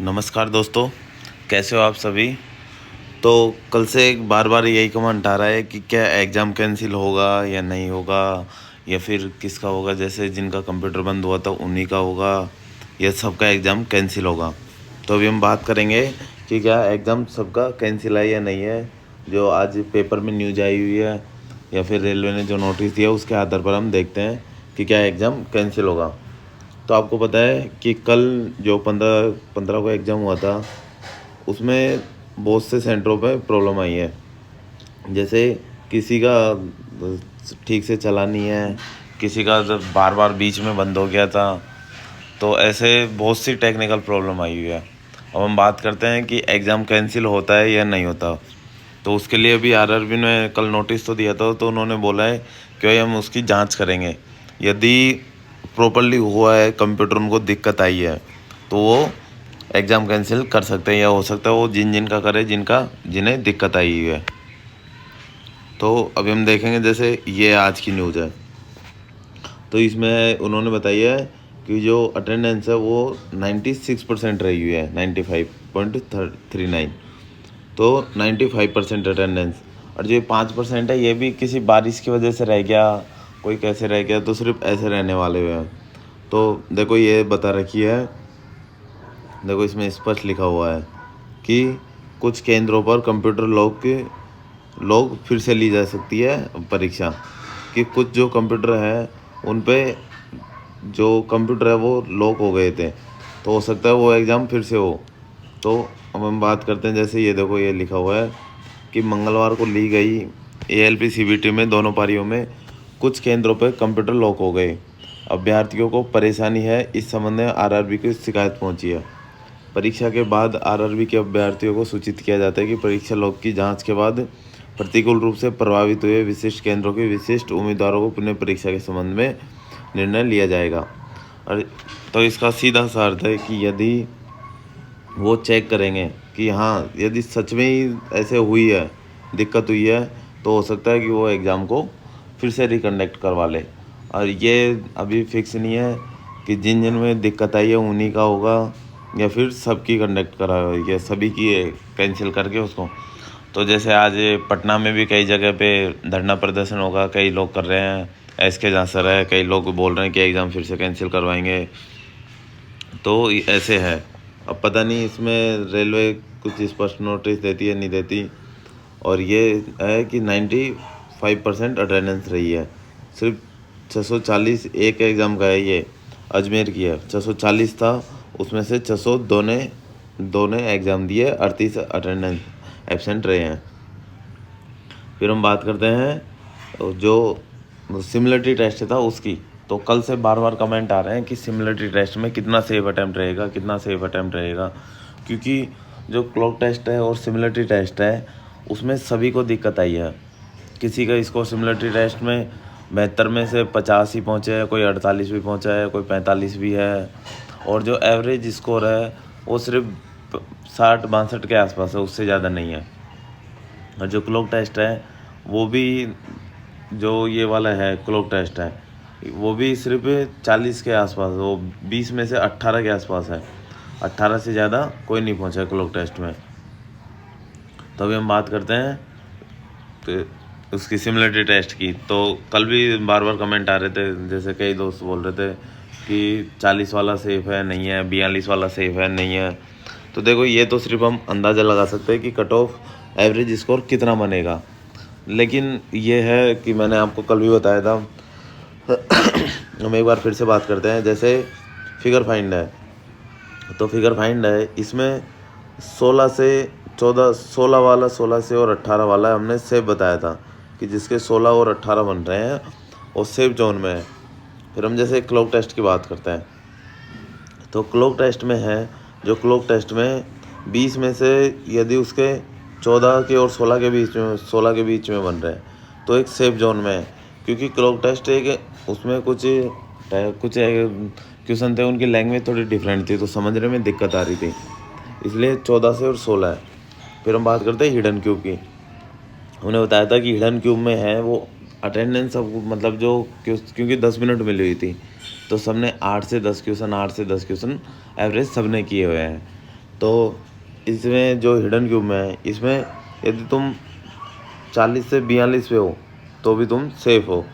नमस्कार दोस्तों, कैसे हो आप सभी। तो कल से एक बार बार यही कमेंट आ रहा है कि क्या एग्ज़ाम कैंसिल होगा या नहीं होगा, या फिर किसका होगा। जैसे जिनका कंप्यूटर बंद हुआ था उन्हीं का होगा या सबका एग्ज़ाम कैंसिल होगा। तो अभी हम बात करेंगे कि क्या एग्ज़ाम सबका कैंसिल है या नहीं है। जो आज पेपर में न्यूज़ आई हुई है या फिर रेलवे ने जो नोटिस दिया उसके आधार पर हम देखते हैं कि क्या एग्ज़ाम कैंसिल होगा। तो आपको पता है कि कल जो 15 को एग्ज़ाम हुआ था उसमें बहुत से सेंटरों पे प्रॉब्लम आई है। जैसे किसी का ठीक से चला नहीं है, किसी का बार बार बीच में बंद हो गया था। तो ऐसे बहुत सी टेक्निकल प्रॉब्लम आई हुई है। अब हम बात करते हैं कि एग्ज़ाम कैंसिल होता है या नहीं होता। तो उसके लिए भी आरआरबी ने कल नोटिस तो दिया था, तो उन्होंने बोला है कि भाई हम उसकी जांच करेंगे। यदि प्रॉपरली हुआ है, कंप्यूटर उनको दिक्कत आई है, तो वो एग्ज़ाम कैंसिल कर सकते हैं, या हो सकता है वो जिनका करे जिन्हें दिक्कत आई हुई है। तो अभी हम देखेंगे, जैसे ये आज की न्यूज़ है, तो इसमें उन्होंने बताई है कि जो अटेंडेंस है वो 96% रही हुई है, 95.39। तो 95% अटेंडेंस। और जो 5% है ये भी किसी बारिश की वजह से रह गया, कोई कैसे रह गया, तो सिर्फ ऐसे रहने वाले हुए हैं। तो देखो ये बता रखी है, देखो इसमें स्पष्ट लिखा हुआ है कि कुछ केंद्रों पर कंप्यूटर लोग फिर से ली जा सकती है परीक्षा। कि कुछ जो कंप्यूटर है उन पे जो कंप्यूटर है वो लॉक हो गए थे, तो हो सकता है वो एग्ज़ाम फिर से हो। तो अब हम बात करते हैं, जैसे ये देखो ये लिखा हुआ है कि मंगलवार को ली गई एएलपी सीबीटी में दोनों पारियों में कुछ केंद्रों पर कंप्यूटर लॉक हो गए। अभ्यर्थियों को परेशानी है, इस संबंध में आरआरबी की शिकायत पहुंची है। परीक्षा के बाद आरआरबी के अभ्यर्थियों को सूचित किया जाता है कि परीक्षा लॉक की जांच के बाद प्रतिकूल रूप से प्रभावित हुए विशिष्ट केंद्रों के विशिष्ट उम्मीदवारों को पुनः परीक्षा के संबंध में निर्णय लिया जाएगा। और तो इसका सीधा सा अर्थ है कि यदि वो चेक करेंगे कि हाँ यदि सच में ही ऐसे हुई है, दिक्कत हुई है, तो हो सकता है कि वो एग्ज़ाम को फिर से रिकंडक्ट करवा ले। और ये अभी फिक्स नहीं है कि जिन जिन में दिक्कत आई है उन्हीं का होगा या फिर सबकी कंडक्ट करा या सभी की कैंसिल करके उसको। तो जैसे आज पटना में भी कई जगह पे धरना प्रदर्शन होगा, कई लोग कर रहे हैं, एसके जासर है, कई लोग बोल रहे हैं कि एग्ज़ाम फिर से कैंसिल करवाएंगे। तो ऐसे है। अब पता नहीं इसमें रेलवे कुछ स्पष्ट नोटिस देती है नहीं देती। और ये है कि 95% अटेंडेंस रही है। सिर्फ 640 एक एग्ज़ाम का है, ये अजमेर की है। 640 था, उसमें से 602 ने एग्ज़ाम दिए, 38 अटेंडेंस एब्सेंट रहे हैं। फिर हम बात करते हैं जो सिमिलरिटी टेस्ट था उसकी। तो कल से बार बार कमेंट आ रहे हैं कि सिमिलरिटी टेस्ट में कितना सेफ अटैम्प्ट रहेगा, कितना सेफ अटैम्प्ट रहेगा। क्योंकि जो क्लॉक टेस्ट है और सिमिलरिटी टेस्ट है उसमें सभी को दिक्कत आई है। किसी का स्कोर सिमिलरिटी टेस्ट में 72 में से 50 ही पहुँचे है, कोई 48 भी पहुँचा है, कोई 45 भी है। और जो एवरेज स्कोर है वो सिर्फ 60-62 के आसपास है, उससे ज़्यादा नहीं है। और जो क्लॉक टेस्ट है वो भी, जो ये वाला है क्लॉक टेस्ट है, वो भी सिर्फ 40 के आसपास, वो 20 में से 18 के आसपास है। 18 से ज़्यादा कोई नहीं पहुँचा क्लॉक टेस्ट में। तो अभी हम बात करते हैं तो उसकी सिमिलरिटी टेस्ट की। तो कल भी बार बार कमेंट आ रहे थे, जैसे कई दोस्त बोल रहे थे कि 40 वाला सेफ़ है नहीं है, 42 वाला सेफ़ है नहीं है। तो देखो ये तो सिर्फ हम अंदाज़ा लगा सकते हैं कि कट ऑफ एवरेज स्कोर कितना बनेगा। लेकिन ये है कि मैंने आपको कल भी बताया था, हम एक बार फिर से बात करते हैं। जैसे फिगर फाइंड है, तो फिगर फाइंड है इसमें 16 से 14, 16 वाला 16 से और 18 वाला हमने सेफ बताया था कि जिसके 16 और 18 बन रहे हैं वो सेफ जोन में है। फिर हम जैसे क्लॉक टेस्ट की बात करते हैं, तो क्लॉक टेस्ट में है, जो क्लॉक टेस्ट में 20 में से यदि उसके 14 के और 16 के बीच में बन रहे हैं तो एक सेफ जोन में है। क्योंकि क्लॉक टेस्ट एक उसमें कुछ क्वेश्चन थे, उनकी लैंग्वेज थोड़ी डिफरेंट थी, तो समझने में दिक्कत आ रही थी, इसलिए 14 से और 16 है। फिर हम बात करते हैं हिडन क्यूब की। उन्हें बताया था कि हिडन क्यूब में है वो अटेंडेंस सब, मतलब जो क्योंकि 10 मिनट मिली हुई थी, तो सबने 8 से 10 क्वेश्चन एवरेज सबने किए हुए हैं। तो इसमें जो हिडन क्यूब में है, इसमें यदि तुम 40 से 42 पे हो तो भी तुम सेफ हो।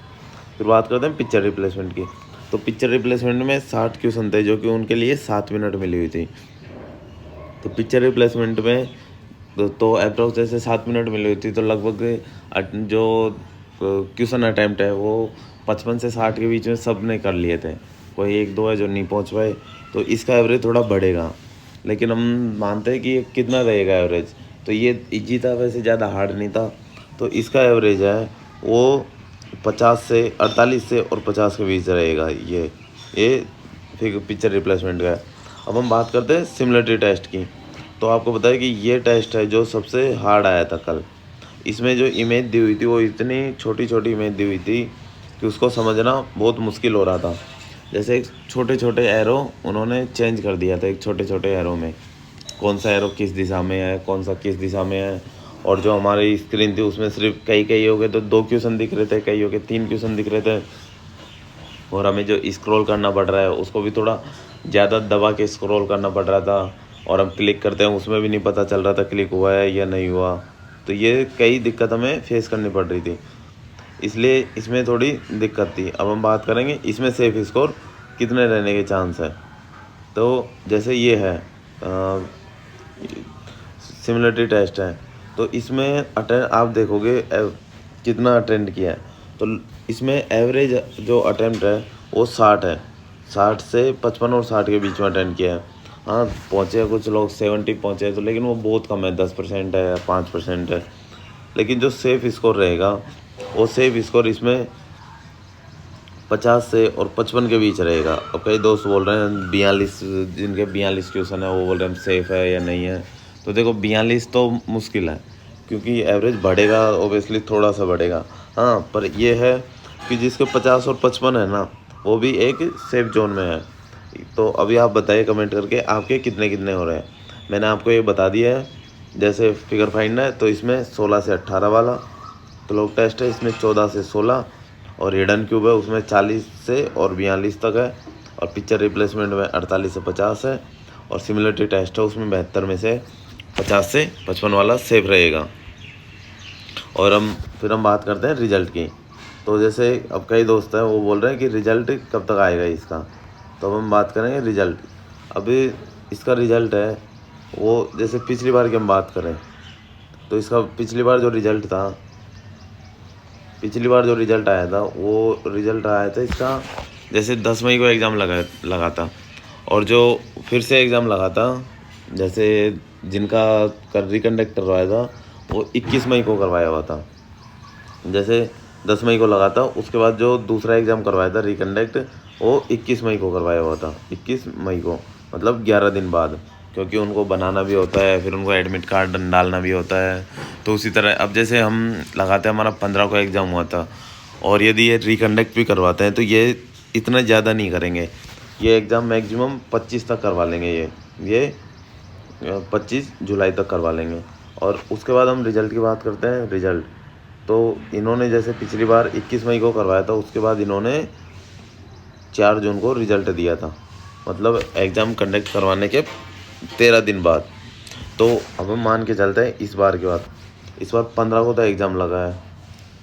फिर बात करते हैं पिक्चर रिप्लेसमेंट की। तो पिक्चर रिप्लेसमेंट में 60 क्वेश्चन थे जो कि उनके लिए 7 मिनट मिली हुई थी। तो पिक्चर रिप्लेसमेंट में तो अप्रोक्स जैसे 7 मिनट मिली हुई थी, तो लगभग जो क्वेश्चन अटैम्प्ट है वो 55 से 60 के बीच में सब ने कर लिए थे। कोई एक दो है जो नहीं पहुंच पाए, तो इसका एवरेज थोड़ा बढ़ेगा। लेकिन हम मानते हैं कि ये कितना रहेगा एवरेज। तो ये इजी था, वैसे ज़्यादा हार्ड नहीं था। तो इसका एवरेज है वो 50 से 48 से और 50 के बीच रहेगा। ये फिर पिक्चर रिप्लेसमेंट का है। अब हम बात करते हैं सिमिलरिटी टेस्ट की। तो आपको पता है कि ये टेस्ट है जो सबसे हार्ड आया था कल। इसमें जो इमेज दी हुई थी वो इतनी छोटी छोटी इमेज दी हुई थी कि उसको समझना बहुत मुश्किल हो रहा था। जैसे एक छोटे छोटे एरो उन्होंने चेंज कर दिया था, एक छोटे छोटे एरो में कौन सा एरो किस दिशा में है, कौन सा किस दिशा में है। और जो हमारी स्क्रीन थी उसमें सिर्फ कई हो गए तो 2 क्वेश्चन दिख रहे थे, कई हो गए 3 क्वेश्चन दिख रहे थे। और हमें जो स्क्रॉल करना पड़ रहा है उसको भी थोड़ा ज़्यादा दबा के स्क्रॉल करना पड़ रहा था। और हम क्लिक करते हैं उसमें भी नहीं पता चल रहा था क्लिक हुआ है या नहीं हुआ। तो ये कई दिक्कत हमें फेस करनी पड़ रही थी, इसलिए इसमें थोड़ी दिक्कत थी। अब हम बात करेंगे इसमें सेफ स्कोर कितने रहने के चांस है। तो जैसे ये है सिमिलरिटी टेस्ट है, तो इसमें अटेंड आप देखोगे कितना अटेंड किया है। तो इसमें एवरेज जो अटेम्प्ट है वो 60 है। 60 से 55 और 60 के बीच में अटेंड किया है। हाँ पहुँचे कुछ लोग 70 पहुँचे तो, लेकिन वो बहुत कम है, 10% है, 5% है। लेकिन जो सेफ स्कोर रहेगा वो सेफ स्कोर इसमें 50 से और 55 के बीच रहेगा। अब कई दोस्त बोल रहे हैं 42, जिनके 42 क्वेश्चन है वो बोल रहे हैं सेफ़ है या नहीं है। तो देखो 42 तो मुश्किल है, क्योंकि एवरेज बढ़ेगा ओबियसली, थोड़ा सा बढ़ेगा। हाँ पर ये है कि जिसके 50 और 55 है ना, वो भी एक सेफ जोन में है। तो अभी आप बताइए कमेंट करके आपके कितने कितने हो रहे हैं। मैंने आपको ये बता दिया है। जैसे फिगर फाइंड है तो इसमें 16 से 18 वाला क्लोक टेस्ट है, इसमें 14 से 16, और हिडन क्यूब है उसमें 40 से और 42 तक है, और पिक्चर रिप्लेसमेंट में 48 से 50 है, और सिमिलरिटी टेस्ट है उसमें 72 में से 50 से 55 वाला सेफ रहेगा। और फिर हम बात करते हैं रिजल्ट की। तो जैसे अब कई दोस्त हैं वो बोल रहे हैं कि रिजल्ट कब तक आएगा इसका। तो अब हम बात करेंगे रिजल्ट। अभी इसका रिजल्ट है वो, जैसे पिछली बार की हम बात करें तो इसका पिछली बार जो रिजल्ट आया था वो रिजल्ट आया था इसका, जैसे 10 मई को एग्ज़ाम लगा था। और जो फिर से एग्ज़ाम लगा था, जैसे जिनका रिकंडक्ट करवाया था वो 21 मई को करवाया हुआ था। जैसे 10 मई को लगा था, उसके बाद जो दूसरा एग्ज़ाम करवाया था रिकंडक्ट, वो 21 मई को करवाया हुआ था। 21 मई को मतलब 11 दिन बाद, क्योंकि उनको बनाना भी होता है, फिर उनको एडमिट कार्ड डालना भी होता है। तो उसी तरह अब जैसे हम लगाते हैं, हमारा 15 को एग्ज़ाम हुआ था, और यदि ये रिकंडक्ट भी करवाते हैं तो ये इतना ज़्यादा नहीं करेंगे। ये एग्ज़ाम मैक्सिमम 25 तक करवा लेंगे, ये 25 जुलाई तक करवा लेंगे। और उसके बाद हम रिज़ल्ट की बात करते हैं। रिज़ल्ट तो इन्होंने जैसे पिछली बार 21 मई को करवाया था, उसके बाद इन्होंने 4 जून को रिज़ल्ट दिया था, मतलब एग्ज़ाम कंडक्ट करवाने के 13 दिन बाद। तो अब हम मान के चलते हैं इस बार 15 को तो एग्ज़ाम लगा है,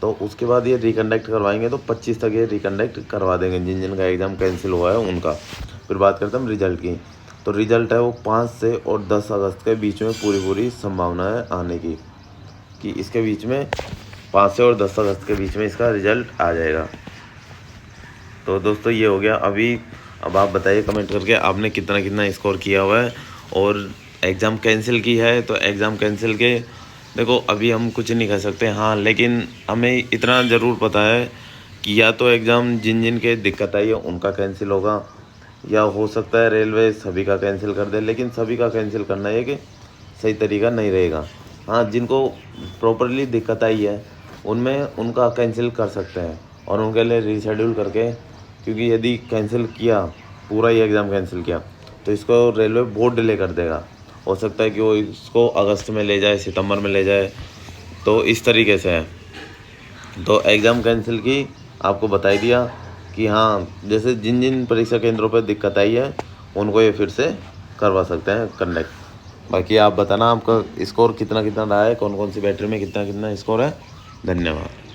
तो उसके बाद ये रिकंडक्ट करवाएंगे तो 25 तक ये रिकंडक्ट करवा देंगे जिनका एग्ज़ाम कैंसिल हुआ है उनका। फिर बात करते हैं हम रिज़ल्ट की। तो रिज़ल्ट है वो 5 से और 10 अगस्त के बीच में पूरी संभावना है आने की, कि इसके बीच में 5 से और 10 अगस्त के बीच में इसका रिज़ल्ट आ जाएगा। तो दोस्तों ये हो गया अभी। अब आप बताइए कमेंट करके आपने कितना स्कोर किया हुआ है, और एग्ज़ाम कैंसिल की है तो एग्ज़ाम कैंसिल के देखो अभी हम कुछ नहीं कर सकते। हाँ लेकिन हमें इतना ज़रूर पता है कि या तो एग्ज़ाम जिन के दिक्कत आई है उनका कैंसिल होगा, या हो सकता है रेलवे सभी का कैंसिल कर दे। लेकिन सभी का कैंसिल करना है कि सही तरीका नहीं रहेगा। हाँ जिनको प्रॉपरली दिक्कत आई है उनमें उनका कैंसिल कर सकते हैं, और उनके लिए रीशेड्यूल करके, क्योंकि यदि कैंसिल किया, पूरा ही एग्ज़ाम कैंसिल किया, तो इसको रेलवे बहुत डिले कर देगा। हो सकता है कि वो इसको अगस्त में ले जाए, सितंबर में ले जाए। तो इस तरीके से है। तो एग्ज़ाम कैंसिल की आपको बता ही दिया कि हाँ, जैसे जिन परीक्षा केंद्रों पर दिक्कत आई है उनको ये फिर से करवा सकते हैं कंडक्ट। बाकी आप बताना आपका स्कोर कितना कितना रहा है, कौन कौन सी बैटरी में कितना कितना स्कोर है। धन्यवाद।